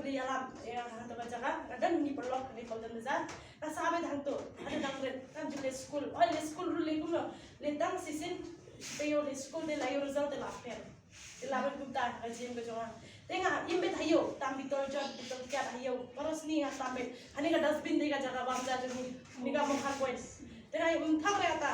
beli alam yang hantu baca kan dan ni perlok ni kalau dan sahabat hantu ada dangret kan juga school rule kulo letang sisin peyo school de layo result de la pen de la berguna kajian ke jangan tengah imbet hayo tambi torjot betul kiat hayo terus ni ngat tambe hani ka dustbin de ka jaga bangsa jeni ni ka mukha kois tengah thak kata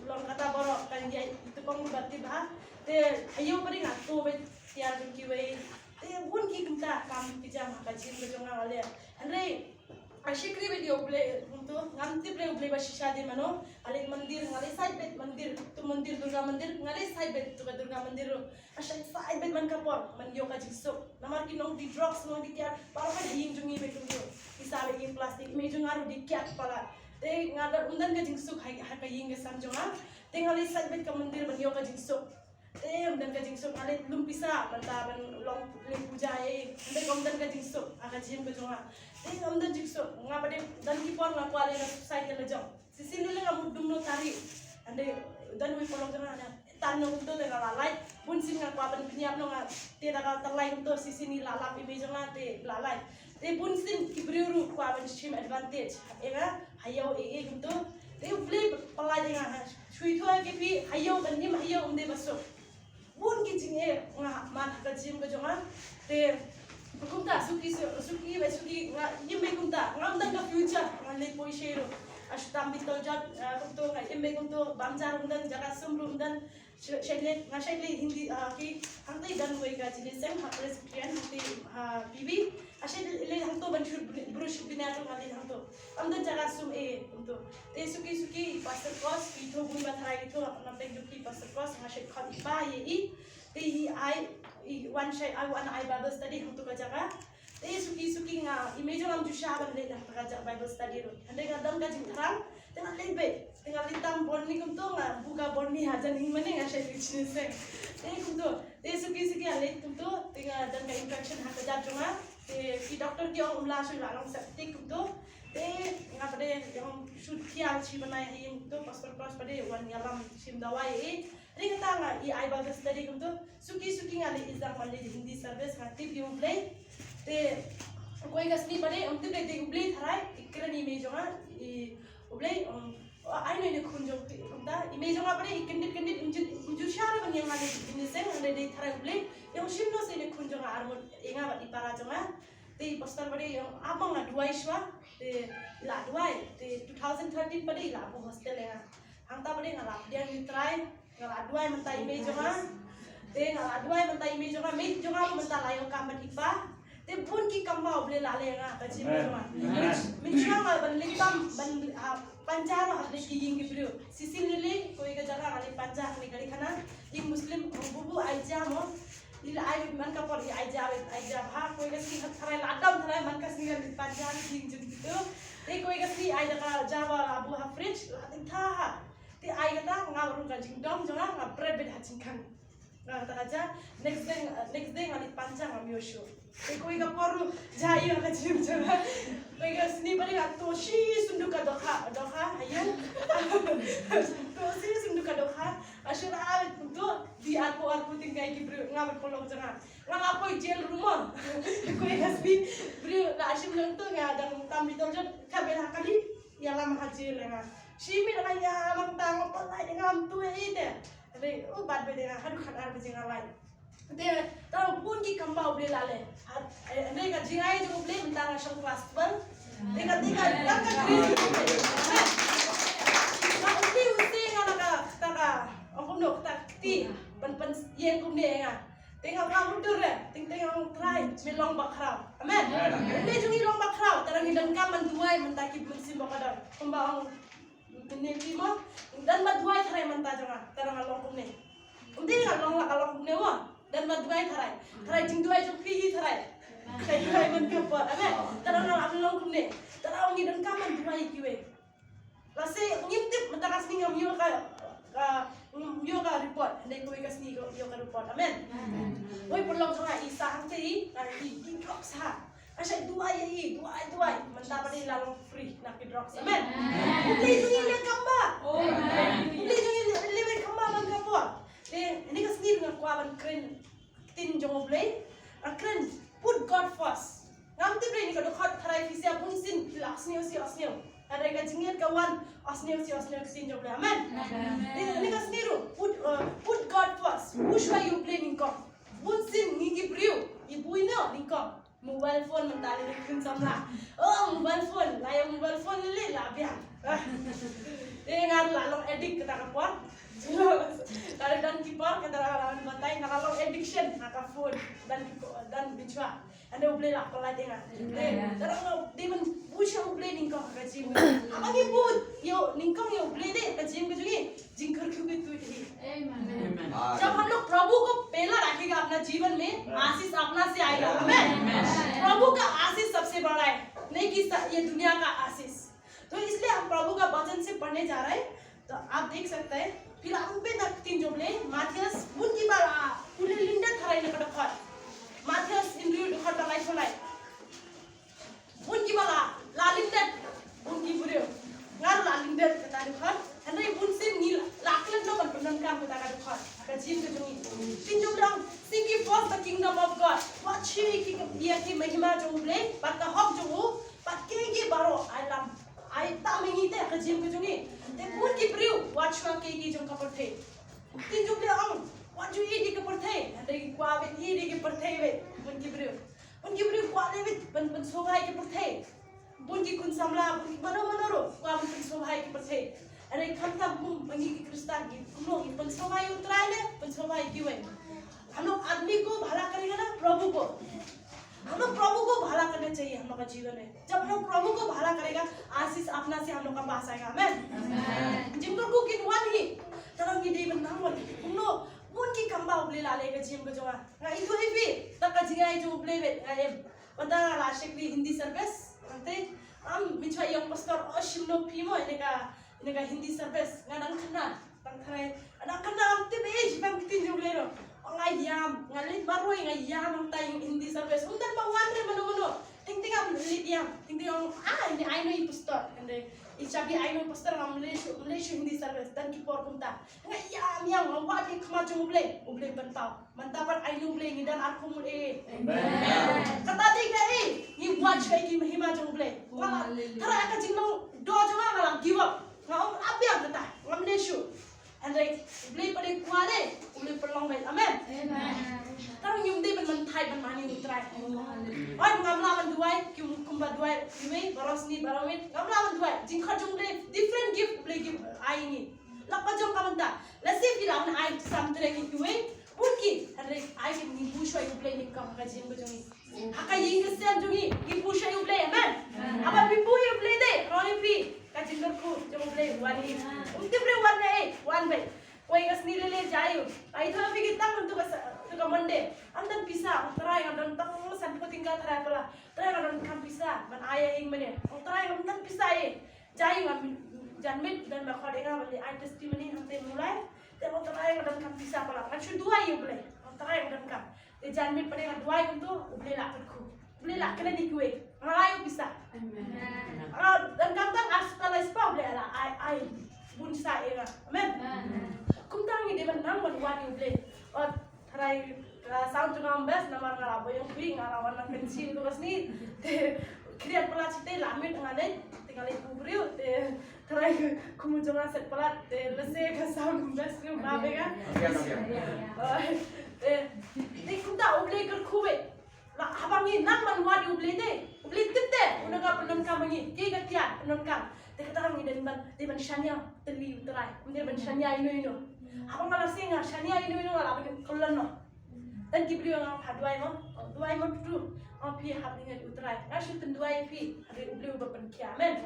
long kata borok kan dia itu kong berarti bah te hayo pari ngat to be tiar ki we te bun ki kumta kam ki jam ka jin ke jangan ale andre Ashikri video play untuk nganti play basi shadi mano alek mandir ngalai side bet mandir tu mandir Durga mandir ngalai side bet tu Durga mandir asal side bet man kapor man yoga jisuk namar ki nong di drugs nong di kiat para kan hing jungi betul tu isabe ki plastik me jung aru di kiat pala te ngadar undan ka jisuk hai ka hing ke samjonga te ngalai side bet ka mandir man yoga jisuk te undan ka jisuk alai lumpisa manta ban long puja e undan ka jisuk aga jim ke jonga te amdan jikso ngapade dan kipon ngapale na cycle jong sisi nile ngamu dumno tari ande dan wi polong jana tan no to de lalai pun sin ngapa ban pinyap no nga te daga talai to sisi ni lalap ime jong te lalai te pun sin kibriuru kwa ban shim advantage ega hayo e gumto te play palai de nga chui thoa ke pi hayo ban nim hayo umde baso bun ki jinge nga man ka jim ka jong te kumta suki yimbe kumta ngamdan ka future ngalai poishero ashtam bitol jat kumto ka yimbe kumto bamjar undan jaga sumru undan shaile hindi ki hangtai dan wei ka jinisem ha prescription hangtai bibi ashile le hangto ban brush binato ngalai hangto amdan jaga sum e kumto te suki pastor cross ito gumba thai ito napek duki pastor cross ngashit khat ipa ye te one Bible study untuk kajaga. Te suki nga image ang jusha ban le lang kajaga Bible study ro. Ande ngadam ka jingtang tengah lebe tengah litam borni kumto nga buka borni hajan himane nga shay business. Te kumto te suki ale kumto tengah dan ka infection ha kaja junga te ki doctor ki umla su lang septic kumto te nga pade yang shoot kial chi banai hing to pastor cross pade wan yalam sim dawai ring tanga Bible study kumto suki ngale izang male hindi service ngati piu play te koi gasni pade umti play te play tharai ikran image nga play ai no ne khunjo kumta image nga pade ikendit unju shara ban yang ngale ini sen ngale de tharai play yang shimno se ne khunjo nga armon enga ba ipara jonga te pastor pade yang abang nga duai shwa te la duai te 2013 pade la bo hostel nga hangta pade nga la dia ni try ngala duai menta image jonga te ngala duai menta image jonga me jonga menta layo kamban ipa te pun ki kamba oble lale nga kaji jonga me jonga ban litam ban panjaro hale ki ying gibru sisin lele koi ga jaga ale panjar ni gari khana ing muslim bubu aija mo ila ai man ka por aija ha koi ga si tharai ladam tharai man ka si panjar king jung tu te koi ga si ai daga java abu ha fridge lading tha ti ai kata ngawrung ka jingdom jonga nga bread hacing kan nga kata aja next day ngali panjang am yosho te koi ka poru jai ka jim jonga koi ka sni bari ka toshi sunduka dokha ayo toshi sunduka dokha ashura awet to di arpo tingkai ki bru ngawat polong jonga nga koi jail rumah koi ka sni bru la ashim lang to nga dang tambi toljon kabel hakali yalam hajil nga Simi na kaya mang tango palai dengan tu ide. Tapi bad bede dengan hadu khadar bejinga lai. Te tahu pun ki kamba uble lale. Ane ka jingai jo uble mentang asal kelas 12. Te ka lang ka grade. Ka uti ngana ka ampun dok tak ti pan yen kumne nga. Tengok orang mundur tengok try melong bakrau. Amen. Uble jungi long bakrau tarang idan kaman duai mentaki bensin bakadar. Pembawang Nilti mo dan madway tharai manta jonga tarang along kumne umdi ngalong la kalong kumne mo dan madway tharai jingdway jong pi tharai kai man ka po ame tarang along kumne tarang ngi dan kaman dway kiwe lase ngimtip matakas ni ngam yo ka report ndai ko ikas ni yo ka report amen oi pulong jonga isa hangtei i drops ha Asal duai manta pade lalong free nak drugs amen uli jungi le kamba uli jungi le kamba man kapor le ini kasni dengan kuaban kren tin jong oblay kren put God first asneo si asneo. Ada ka jingit kawan asneo si sin job le. Amen. Ini ka sniru put God first. Ushwa you play ningkom. Bun sin ngi priu. Ibu ino ningkom. Mobile phone mentali kun samla. Oh mobile phone, layo mobile phone le la bia. Ngar lalong edik kita kapor. Kalau dan kipor kata orang batai kalau addiction naka phone dan bicara anda boleh lah kalau dengar kalau dia men busha boleh ningkong kacim apa ni pun yo ningkong yo boleh deh kacim kecuri जिंकर क्यों तू ही जब हम लोग प्रभु को पहला रखेगा अपना जीवन में आशीष अपना से आएगा आमीन प्रभु का आशीष सबसे बड़ा है नहीं कि ये दुनिया का आशीष तो इसलिए हम प्रभु का वचन से पढ़ने जा रहे हैं तो आप देख सकते हैं फिर हम पे तक तीन जोबले माथियस उनकी बार उन्हें लिंडर थराई न कटखर माथियस इंद्रियो दुखर तलाई फलाई उनकी बार लालिंडर उनकी बुरे ngar lalindet kata dukhar henry bunsin ni laklan no kan penan kam kata dukhar ka jim ke jungi tinjum lang seek ye first the kingdom of God what chi ki ye ki mahima jongle pat ka hok jongu pat ke baro ai ta mengi te ka jim ke jungi te pun ki priu what chwa ke jong ka porthe tinjum lang what you eat ke porthe henry kwa be ni ke porthe be pun ki priu kwa le be ban sobai ke porthe bunyi kun samla bunyi mana ro kwa bunyi sobai ki perse are khanta bum bunyi ki kristan ki हम लोग पन सोभाई उतराए ले पन सोभाई की वे हम लोग आदमी को भला करेंगे ना प्रभु को हम लोग प्रभु को भला करना चाहिए हम लोग का जीवन में जब हम लोग प्रभु को भला करेगा आशीष अपना से हम लोग का पास आएगा आमीन जिनको को किन वन ही तरंग की देवन नाम वन हम लोग bunyi kamba ubli la लेके जिम को जोआ itu heavy तक का जिंगा जो ubli वे पता la shekli hindi service nanti bicara yang pastor Oshimno Pimo ini ka Hindi service ngadang kena tangkare adang kena amti beij bang tinju lero ngai yam ngalit baru ngai yam ang tay Hindi service undan bawan re mano ting am lit yam ting ini I know pastor and ichabi I know pastor Malaysia Hindi service dan kipor kunta ngai yam yang ngawat ki kemaju uble bentau mantapar I know uble ngidan aku mule kata tiga ni watch ki mahima uble tara ka jinglong do jonga ngalang give up ngau abiang kata ngamneshu and like uble pade kuade uble perlong baik amen tarang yung day man thai man mani utrai oi ngamla man duai kumba duai iwe barosni barawit ngamla man duai jingkha jungle different gift uble give ai ni lakpa jong kamanta let's say filam na ai samtre ki iwe Punki, hari I can ni pusha you play ni kam kajim bujungi. Haka ying kesian jungi, ni pusha you play, amen. Apa pipu you play de, roni pi, kajim berku, jom play one hit. Unti play one day, one way. Koi kas ni lele jayu. Ai thola pi kita untuk ka Monday. Andan pisa, try andan tang san ko tinggal try pala. Try andan kam pisa, man ayah ing mene. Try andan pisa jayu am janmit dan makhodega bali I testimony hamte mulai. Tengok terakhir kadang kam bisa pala. Macam dua ye boleh. Terakhir kadang kam. Dia jangan pada yang dua itu boleh lah kerku. Boleh lah kena dikue. Ngalayu bisa. Amen. Dan kata asal ispa boleh lah. I bun sa era. Amen. Kumtang ni dia menang wani boleh. Oh terakhir sound juga ambas nama ngalabu yang bing ngalawan nak kecil tu kasni. Kriat pala cite lamit ngalai. Tinggal ibu beriu. Terakhir kumujungan set pelat, lese ke sound ambas ni babe kan. Ni kumta uble kerkuwe. Lah abang ni nang man wadi uble deh. Uble tete. Udah ka penon kamangi. Kaya katian penon kam. Tekata kami dari ban shania teli terai. Dari ban shania ino. Abang kalau singa shania ino ngalah kulan no. Dan kibri yang hadwai mo. Duai mo tu. Pi hab dengan utrai. Asyik tenduai pi. Hari uble berpen kia. Amen.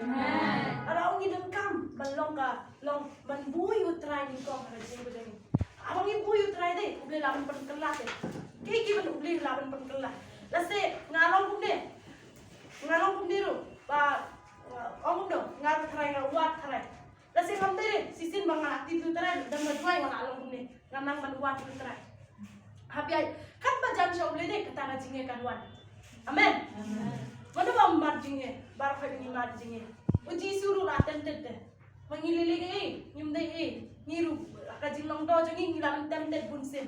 Ada orang ini kam. Balong ka long ban bui utrai ni kom hari jeng bujani. Abang ni bui utrai deh. Uble lawan pen kelah deh. Kaya kiban uble lawan pen kelah. Lase ngalong kum diru. Ba ongum do ngal terai ngal wat terai. Lase kam tere sisin bang aktif tu terai dan berduai ngal along kum ni. Nganang ban wat tu terai. Happy ay kan ba jam sya uble deh ketara jinge kaduan. Amen. Mana ba marjinge bar khadi ni marjinge. Uji suru ratan tete. Mangilili ke nyum dai niru ka jinglong do jongi ngilam tam tet bunsin.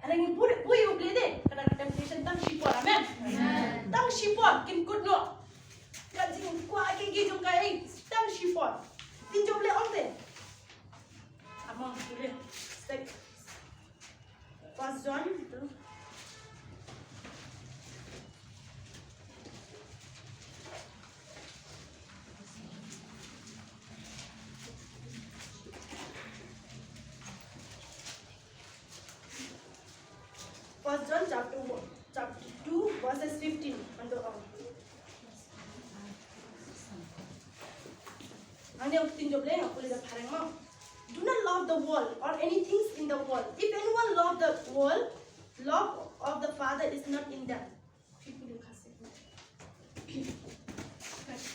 Ada yang pui uble deh kadang temptation tang shipor. Amen. Tang shipor kin kudno. Kajing kuah gigi 1 John chapter 2 verses 15 ando ane uktin joble apule da pharang ma do not love the world or anything in the world. If anyone love the world, love of the Father is not in them.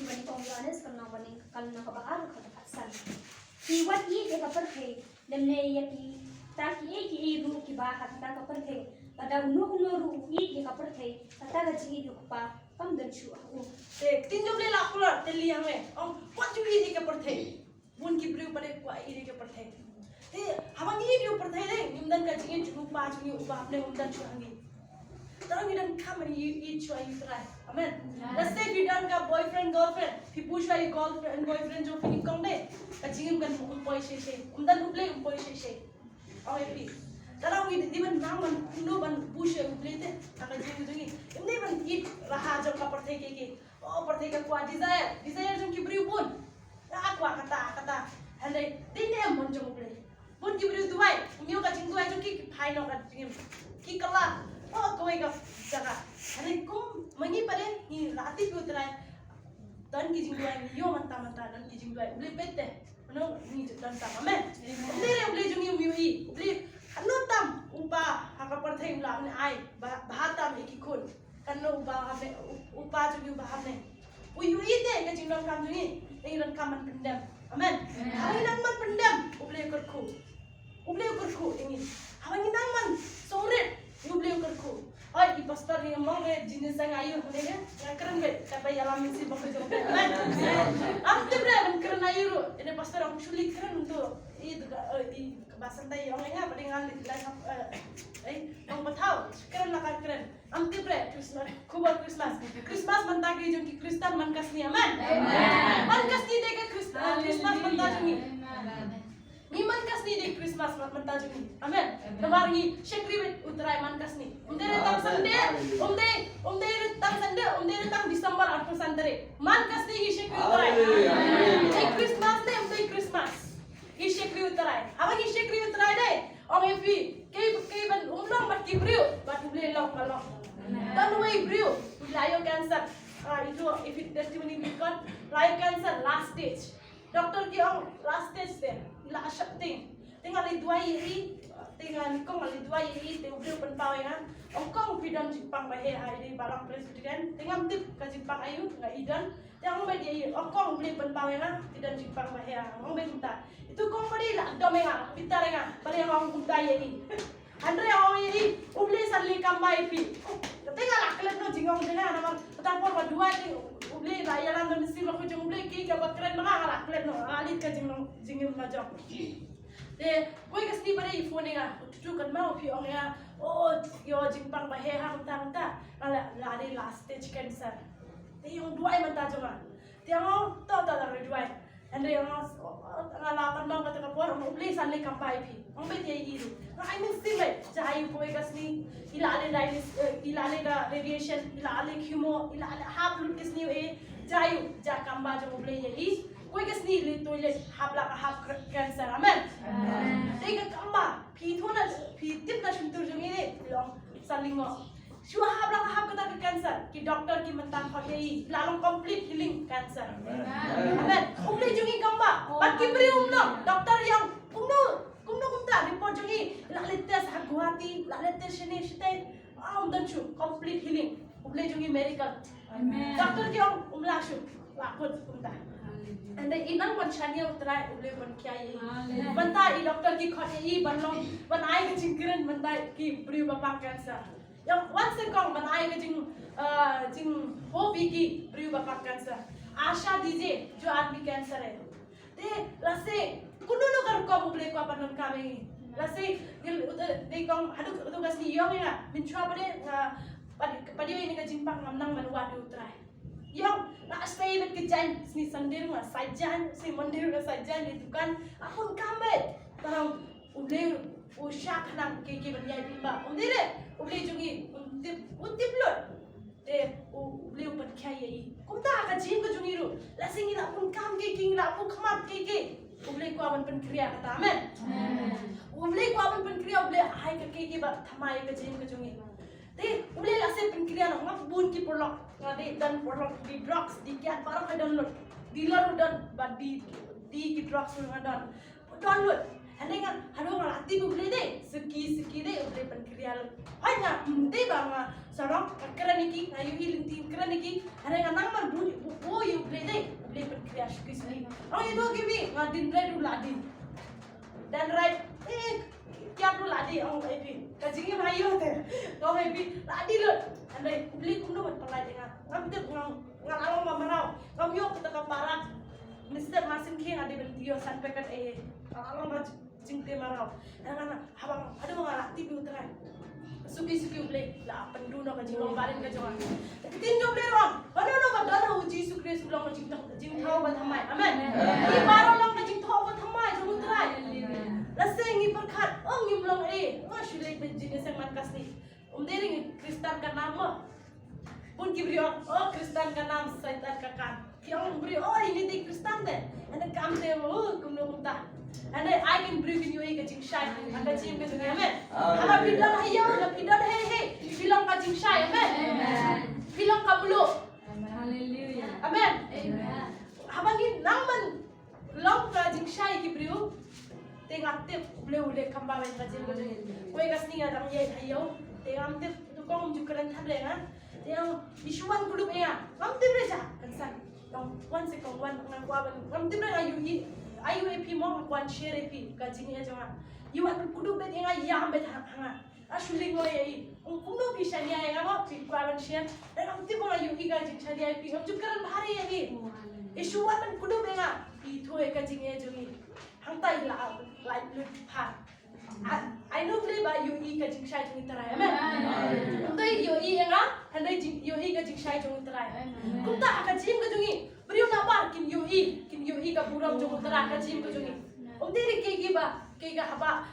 Bani Congress karena bani kalna kabaar kada pasan. Ki wat ye de kapar the demne ye ki ta ki ru ki ba hat ta kapar the pada unu ru ye de kapar the ta ga ji ru pa kam dan chu aku. Tin joble la pula teli yang me. What you ye de kapar the? Bun ki bru pare kwa ye de kapar the. Hawang ye de kapar the le nimdan ka jingin chu pa chu upa apne umdan chu hangi. Tarang idan come and you eat you try. Amen. Let's say if you don't got boyfriend, girlfriend, if you push your girlfriend, boyfriend, jo pili kong de, kacingin kan umpoi she. Dan uple umpoi she. Oh happy. Tarang idan di man nang man no ban push uple te, kacingin tu ni. Ini ban eat raha jo kapar the ke. Oh par the ka kwa desire jom kibri pun. Akwa kata. Hele, dine mon jom uple. Pun kibri tuai, umio kacing tuai jo ki phai no kacingin. Ki kala. Oh, kau ega jaga. Hari kum mani pada ni rati puterai. Dan kijing dua yo manta dan kijing dua. Beli bete. Mana ni dan sama men. Beli jungi miui. Beli hanutam upa hakapar thai ulang ni ai. Bahatam ikikun. Karena upa jungi bahane. Uyui te kijing dua kam jungi. Ini dan kaman pendam. Amen. Hari dan man pendam. Beli kerku ini. Hari dan man sore. You believe kerku. Ay, di pastor yang mau jenis yang ayu, ni keren bet. Tapi yang lain sih bakal jauh. Am tu berapa keren ayu. Ini pastor yang sulit keren untuk itu bahasa Thai yang ni apa dengan lihat yang bertahu keren lah keren. Am tu berapa Christmas, kubur Christmas mentah ke jom Kristen mankas ni aman. Mankas ni dek Christmas mentah jom ni. Iman kasni di Christmas mentah jumi. Amen. Kemarin syekriwet uterai man kasni. Umde retang Desember atau sandere. Man kasni hi syekri uterai. Christmas ne umde Christmas. Hi syekri uterai. Apa hi syekri uterai deh? Om Evi, kei ban umlong mat kibriu, bat umle long kalong. Dan way briu, layo cancer. Itu if it testimony bikon, layo cancer last stage. Doktor ki om last stage deh. Last thing. Tinggal li dua iri, tinggal kong li dua iri, te uble pen pau ya. Kong pidam Jepang bahe hari barang presiden. Tinggal tip ke Jepang ayu nggak idan. Yang bae dia kong uble pen pau ya. Pidam Jepang bahe. Bae minta. Itu kong beri lah domenga, pitarenga. Beri orang minta ini. Andre orang ini uble sali kambai pi. Tinggal aklet no jingong jena nama. Tapi por dua ni uble layaran dan mesti aku jeng uble ki ke bakren mana aklet no. Alit ke jingong majok. De koi kasni pada iPhone nga tutu kan mau pi ong ya oh yo jingpang bahe ha menta la de last stage cancer te yung duai menta jonga te ang to la duai ande yung ngalapan mau kata kapor mo please anle kampai pi ong be te iru I mean sime jai koi kasni ilale ga radiation ilale chemo ilale half lut kasni e jayu ja kamba jo ble ye koi kasni li toilet habla cancer amen tega kamba pi thona pi tip na shuntur jungi ne long salingo shua habla kata cancer ki doctor ki mentan phagei lalong complete healing cancer amen umle jungi kamba bat ki bri umlo doctor yang kumno kumta report jungi la letes Guwahati la letes shene shite dan chu complete healing umle jungi miracle amen doctor ki umla shu lakut kumta and the inang panchania utrai uble ban kya ye banta I doctor ki khate I banlong ban ai ke jingren banta ki briu bapa cancer yang once kong ban ai ke jing hobi ki briu bapa cancer आशा दीजिए जो आदमी कैंसर है ते लसे कुनु कर को उble ko panon kami lase de kong adu to kasni yong ya min chwa pade ini ka jimpang namnang manwa du utrai yang nak stay bet kejan sini sandir nggak sajan si mandir nggak sajan di dukan akun kambet tarang uble usyak nang kiki berjaya timba umdire uble jungi untip lot de uble upat kaya I kumta ka jim ka jungi ru lasing ila pun kam kiki ila pun khamat kiki uble ko aban penkriya kata amen uble ko aban penkriya uble ai ka kiki ba thamai ka jim ka jungi Te ule la se pinkrian ngap bun ki porlok ngade dan porlok di drugs di kiat para ka download dealer dan but di ki drugs ngadon download ane nga hado nga ati bu ble de seki de ule pinkrian hanya te bang sarong kraniki ayu ilintin kraniki ane nga nang man bu yu ble de ule pinkrian seki oh itu gibi ngadin red uladin dan right क्या तो लादी आऊँ भाई भी कचिंगे भाई होते तो भाई भी लादी लो अंदर कुबली कुम्नो बट पलाई देगा ngam te ngang along mamaraw ngam yo kita kaparat Mr. Masin King ade bentio san pekat along ma jingte maraw ngana habang adu ngala tibi utrai suki ble la pendu no kajing barin ka jawan tin jo ble rom ano no ka daro uji sukre sulang ka jing thau ba thamai amen ni baro long ka jing thau ba thamai jo utrai Lasengi perkat, ngim long shulai benjine sang markas ni. Dering Kristan ka nama. Pun kibrio, Kristan ka nam Satan ka kan. Kiang brio, ini di Kristan de. Anda kam de kumno kumta. Anda I can breathe in you ka jing shai. Anda jing ka dunga amen. Anda pidan hayo, na pidan hey. Bilang ka jing shai amen. Bilang ka bulo. Hallelujah. Amen. Amen. Habangin nangman long ka jing shai kibrio. Tengah tip ule kamba main kajil kau jadi. Kau ikas ni ada yang hayo. Tengah tip tu kau muncul keren thade kan. Tengah isuan kudu ya. Ngam tip reja kansan. Kau wan se kau wan ngan kau aban. Ngam tip reja ayu AP mau kau share AP kajil ni aja kan. Iwan kudu bet tengah ya bet hanga. Asuling kau ya i. Kumno bisa ni ayah kau kau aban share. Dan ngam tip kau ayu kajil share AP. Ngam muncul keren bahari ya i. Isuan kudu tengah. Itu kajil ni aja ni. Hantai lah, like pat. I know play by you ka jing shai jung tarai. Amen. Hantai you enga, hantai you ka jing shai jung tarai. Kumta ka jing ka jungi. Beriu na ba kim you ka buram jung tarai ka jing ka jungi. Diri ke ba ke ga haba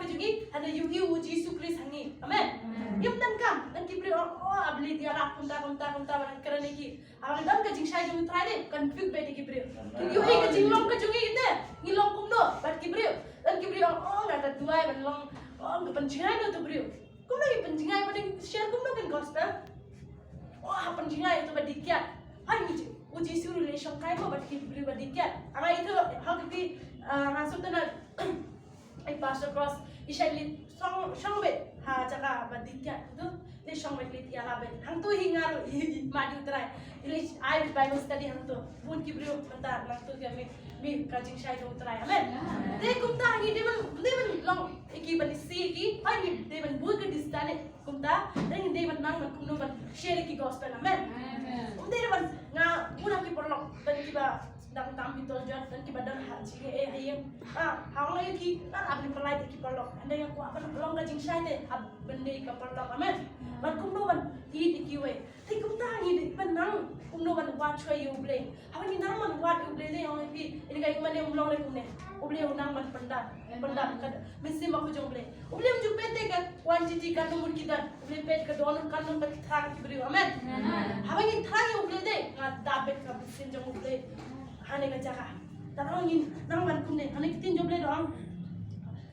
ka jungi, hantai you uji Yesus Kristus hangi. Amen. Yum tan kam, dan ki beriu abli dia nak kumta barang kerana ki. Abang dan ka jing shai jung tarai de, config be ki beriu. You ka jing long ka jungi ite. Ngilong kumno, bat ki beriu. Dan kibrio nggak tuai belong kepencingan itu beriu. Kau lagi pencingan pada share kau kan gospel. Pencingan itu badikiat. Uji suruh relation kaya mau badi beriu badikiat. Ama itu hal kita masuk tanah. Pastor Cross isyalit song bet jaga badikiat itu. Ni song bet lihat ala bet. Hang tu hingar maju terai. Ini I Bible study hang tu. Bun kibrio bentar waktu kami kajing shai jong terai. Amen. They kumta ni they long iki ban si iki. Ai they ban buat ke distane kumta. Then they ban nang kumno ban share ki gospel. Amen. They ban nga muna ki porlok dan kiba dang tam bitol jot dan kiba dang haji hayem. Hang lagi ki kan abli perlai ki porlok. Anda yang ku akan long kajing shai te ab bende ka porlok. Amen. Ban kumno ban ki we. They kumta ni ban nang kumno ban wat choi you blame. Hawan ni nang man wat you blame they on pi ini kayak mana yang mulai kumne. Uble unang man pendat kad mesti mak jong ble. Uble mju pete kan wan jiji kan numur kidan. Uble pet ka don kan numur thang beri. Amen. Hawan ni thang you blame they ngat dabet ka sin jong uble. Hane ka jaga. Tarang ni nang man kumne. Hane kitin jong ble dong.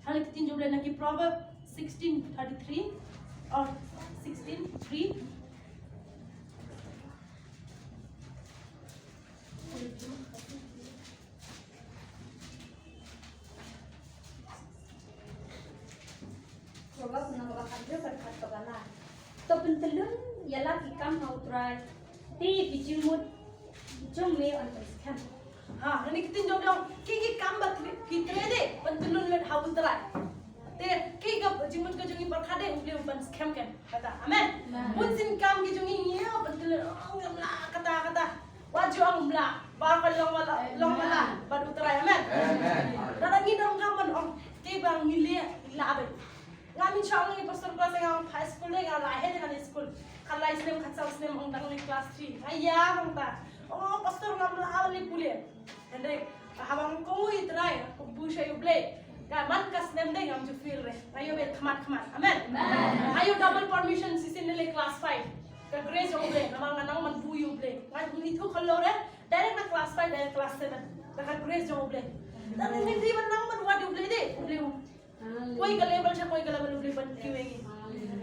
Hane kitin jong ble naki Proverb 16:33 or 16:3. Proverbs na makakadyo berkat kebala. Tepentelun ialah ikam hautrai. Ti bijimut jom me on scam. Ini kita jom kiki kambat kita deh pentelun let hautrai. Te kiki jimut ke jungi berkade uble ban scam kan kata. Amen. Punsin kam ke jungi ya pentelun ngamla kata. Waju amla bakal long mala baru terai. Amen. Darang dong kapan ke bang ngile labe. Ngamin siya ni pastor class ng high school ng lahat ng school. Kalay sila katsal sila ang dang class 3. Ayah bang ta. Pastor ngam lawan ni puli. Hindi habang ko itry bu siya yuble. Man kas nem ding am to feel re. Ayo bet khamat. Amen. Ayo double permission sisin nila class 5. Ka grace yuble namang nang man bu yuble. Ngan itu kalau re direct na class 5 direct class 7. Ka grace yuble. Dan hindi man nang man wad yuble de. Yuble. Koi ka level siya, koi ka level ublipan kiwengi.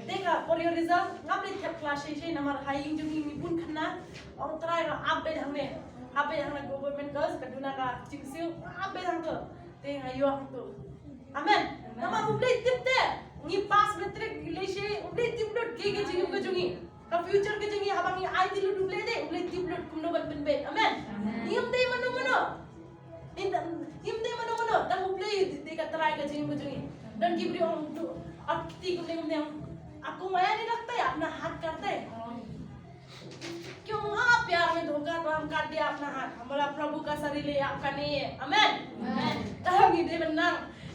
Tega for your result, ngapli tap class shay namar haying jungi mi pun khana, ong try ga abe hangne, government girls kaduna ka chingsiu abe hang to, te ayo hang to. Amen. Namar uble tipte, ni pass metric leshe uble tiplut ke jingi ka jungi. Ka future ke jingi habang ni IT lu uble de, uble tiplut kumno ban ben ben. Amen. Yum de mano. Yum de mano, dan uble de ka try ka jingi. Dan गिब्री हम तो अक्ति को लेकर हम आपको माया नहीं लगता है अपना हाथ करते हैं क्यों आप प्यार में धोखा तो हम काट दिया अपना हाथ हमारा प्रभु का शरीर ले आपका नहीं है आमेन ताकि दे बनना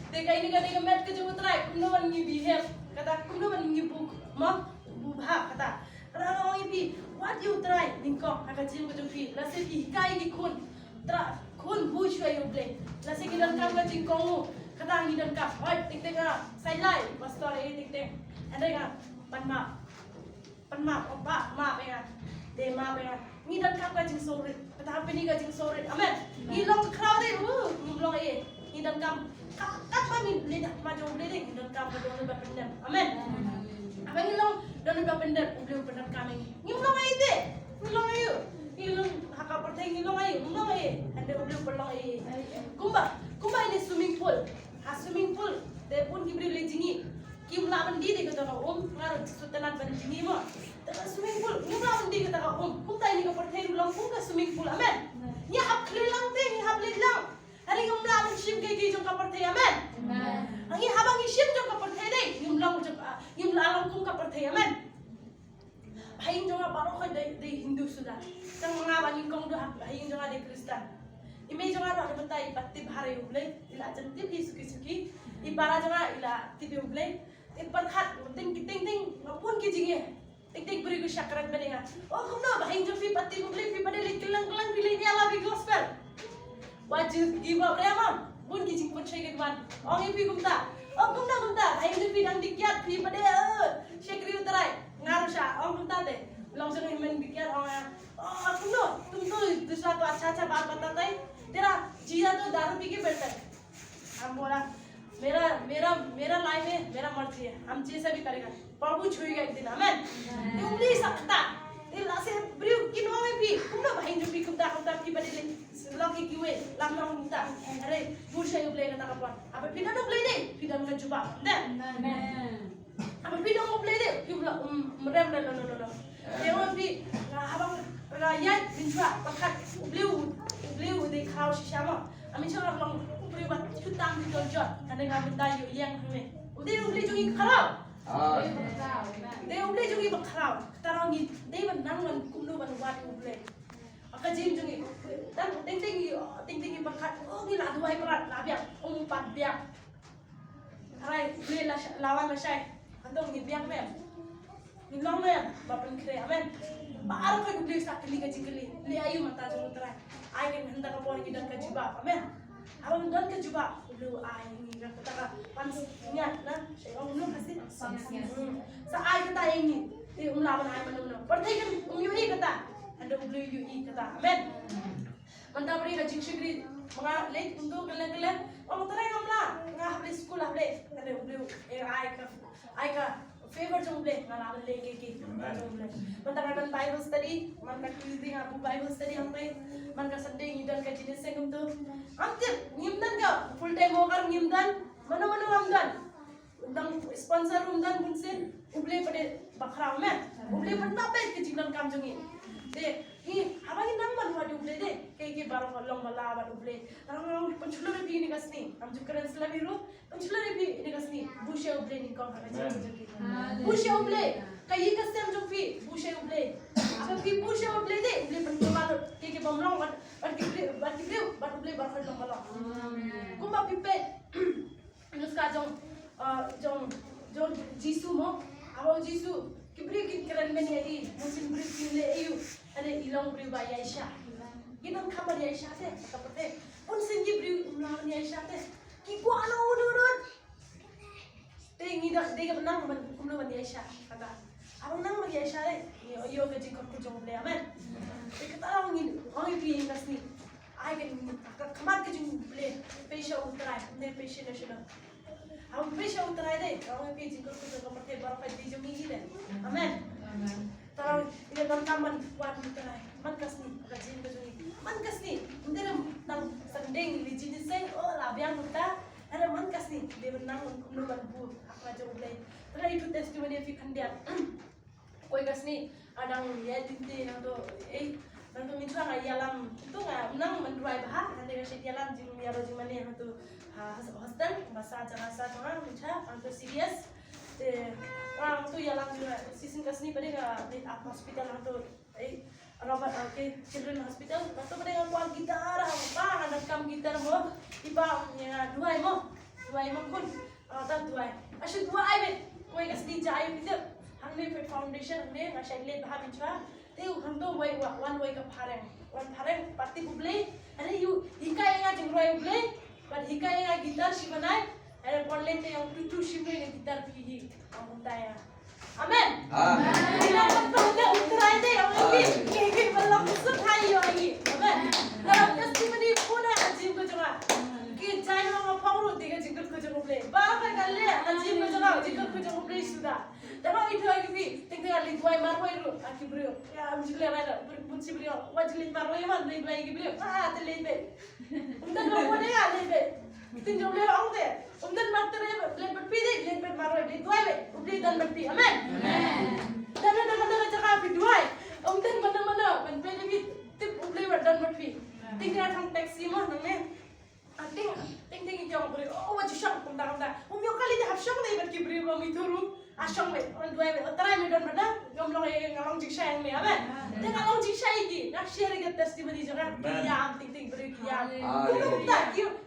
देखा ini kan met ke jumut rai kumno ban ngi behave kata kumno ban ngi buk ma bubha kata rano ipi what you try ningko kata jim ko jufi la se ki kai ki khun bu shwai uble la se ki dan kam ka jing kongu kata ngi dan kap oi tik tik a sai lai pastor e tik tik ande ga pan ma opa ma pe ga de ma pe ga ngi dan kap ka jing sore kata hape ni ka jing sore amen ngi long crowd e ngi long e ngi dan kam kat pa mi le dak ma jo le ngi dan kam ka don ba pendem amen apa ngi long don ba pendem uble pendem kam ngi long ai de ngi long ayu ngi long haka pertai ngi long ai ande uble pelong e kumba ini swimming pool swimming pool de pun kibri le jingi kim la mandi de kata ngar sutelan ban jingi mo swimming pool kim la mandi kata kum ta ini ka perthai long kum ka swimming pool amen nya ap khle lang te ni hab le lang hari ngum la man shim ke ki jong ka perthai amen ngi habang i shim jong ka perthai de ngum la long kum ka perthai amen haing jong ba ro khoi de hindu sudah tang mga ba ning kong do haing jong de kristan imei jonga ro ada betai patti bhare uble ila janti bi suki ibara jonga ila tibi uble ipan khat ting ngapun ki jinge ting beri ku syakrat benenga oh kumno bahing jofi patti uble pi pada kelang pili nyala bi gospel wajib giba brema bun ki jing pun shake ban ong ipi kumta oh kumta bahing jofi dang dikyat pi pada shakri utarai ngarusha ong kumta de langsung himen dikyat ong kumno tum to दूसरा तो अच्छा बात बताता है तेरा जीजा तो दारू पी के बैठता है हम बोला मेरा लाइफ है मेरा मर्जी है हम जैसा भी करेगा प्रभु छुएगा एक दिन आमेन उंगली सकता दिला से ब्रिउ किनो में भी कुनो भाई जो भी कुदा की बदले लकी किवे लामना हुंता अरे बुशे उबले कता कपन अब पिना तो उबले दे पिना में जुबा दे अब पिना उबले दे पिबला मरम लो देवा भी abang rakyat minta pakat ubliu de kau sisama ami chora long ubliu bat hutang di tonjot ane ga benda yu yang hme ubliu jungi kharau de ubliu jungi bakharau tarangi de ban nang man kumnu ban wat ubliu aka jim jungi dan ting pakat oh ni la duai pakat la biak pat biak rai ubliu la lawan la syai andong ni biak mem ni long mem bapen kre amen baru kau beli sakit liga jingkeli, li ayu mata jauh terai. Ayu yang hendak kau pergi dan kejubah, amen. Abang dan kejubah, beli ayu ni kan kata pans niat, nah, saya belum kasih. Sa ayu kata ini, di lawan ayu mana. Pertanyaan yui kata, anda beli yui kata, amen. Mantap beri kajing syukri, menga late untuk kalian, orang terai ngamla, ngah beli sekolah beli, anda beli ayu ka. Favor jumble ngalaman leke ki jumble mantap kan Bible study man ka Tuesday apu Bible study hampe man ka Sunday ngidan ka jenis segum tu amte ngimdan ka full time hogar ngimdan mano amdan undang sponsor umdan bunsen uble pade bakra me uble padna pe ki jingdan kam jungi de ni abang nang man wadi uble de ke baro long bala ba uble rang panchulo re bi ni kasni am jukran islami ru panchulo re bi ni kasni bushe uble ni kom ka jungi bushe uble kayi kasem jofi bushe uble अब की bushe uble de uble panchulo ke bomlong bat uble bar long bala kuma pipe nuska jong jisu mo abo jisu kibri kran men yadi musim bri le ayu ane ilong bri ba yaisha ginang khabar yaisha te kapate un singi bri umlawan yaisha te ki ko ano udurut te ngida de nang ban kumno ban yaisha kata abang nang ban yaisha le yo ke jikot ku jong le amen te kata ngi ngi pi ngasni ai ke khamar ke jong le pesha utrai ne pesha national How wish I would try it. Kalau yang pijin kau tu kau pergi baru pergi jom ini deh. Amen. Kalau ini teman-teman kuat try. Man kas ni, kajin kau ni. Man kas ni, mungkin nang sending lijin sen. Oh labiang kita. Ada man kas ni, dia menang kumpulan bu. Aku aja boleh. Kalau itu testimoni fikir dia. Koi kas ni, ada ya tinti nang tu. Nang tu minta ngai yalam. Itu nggak menang menduai bah. Nanti kasih yalam jim ya roji mana yang tu. Hostel masa jangan orang minta untuk serius. Orang tu yalam juga. Season kas ni pada nggak hospital untuk Robert Children Hospital. Lepas tu pada nggak kuat gitar. Apa ada kam gitar mo. Iba ya duai mo kun. Tak duai. Asyik duai bet. Koi kas ni jaya itu. Hang ni foundation ni ngasih lihat bah minta. Tiu hang tu one way ke pareng pati buble. Ada you hikai yang jeng roy buble. But hikai yang gitar si banai. Ada korlen yang tutu si banai gitar pihi. Kamu tanya. Amen. Amen. Bila betul dia uterai deh. Amen. Kiki belum setai lagi. Amen. Dalam testimoni pun ajib ko juga. Ki jai orang pangru tiga jingkut ko juga boleh. Bapak kali ajib ko juga jingkut ko juga boleh sudah. Dalam itu lagi bi tinggal lihat marwai dulu. Aki beliau. Ya amjilnya ada. Bunci beliau. Wajib marwai mana lihat lagi beliau. Terlihat. Undan kamu deh lihat. Tinjau beliau orang deh. Undan mata lihat berpilih lihat marwai lihat dua be. Ubli dan berpi. Amen. Dan cakap berdua. Undan mana berpilih bi tip ubli dan berpi. Tinggal tang taksi mah nangnya. Ting jauh beri. Oh wajib syang kumda. Umi kali dah syang nih berki beri kami turun. Asyong be. Orang dua be. Terai me dan mana? Jom ngalong jik syang nih. Amen. Dia ngalong jik syang lagi. Nak share ke testimoni juga. Kiam ting beri kiam. Kumda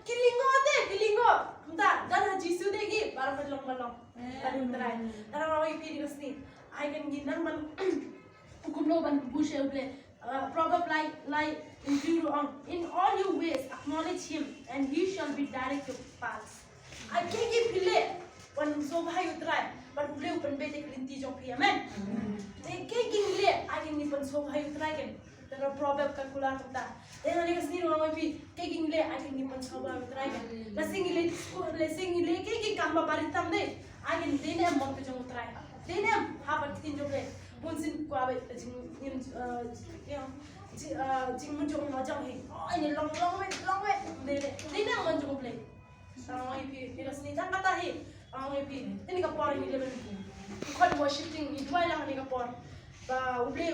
kilingo deh kilingo. Kumda dan haji su deh ki. Baru belong. Tadi terai. Karena orang ini di sini. I can ginang man. Kumlo ban bushe uble. Proverb like in all your ways acknowledge him and he shall be direct your paths. I can't give pile when so bhai utrai but ule upan bete klinti jong pi amen. They can't give le I can nipan so bhai utrai ken. Tera proverb kalkula ta. Then ani kasni orang pi keking le I can nipan so bhai utrai ken. Lasing le keking kamba baritam de I can dene mon ke jong utrai. Dene habat tin jong le. Bunsin kwa be jing menjong majang he. Oh ini long wait. Dene mon jong le. Orang itu sini tak kata he. Orang itu ini kapor ini level. Kau worshiping itu lah ni kapor. Ba uble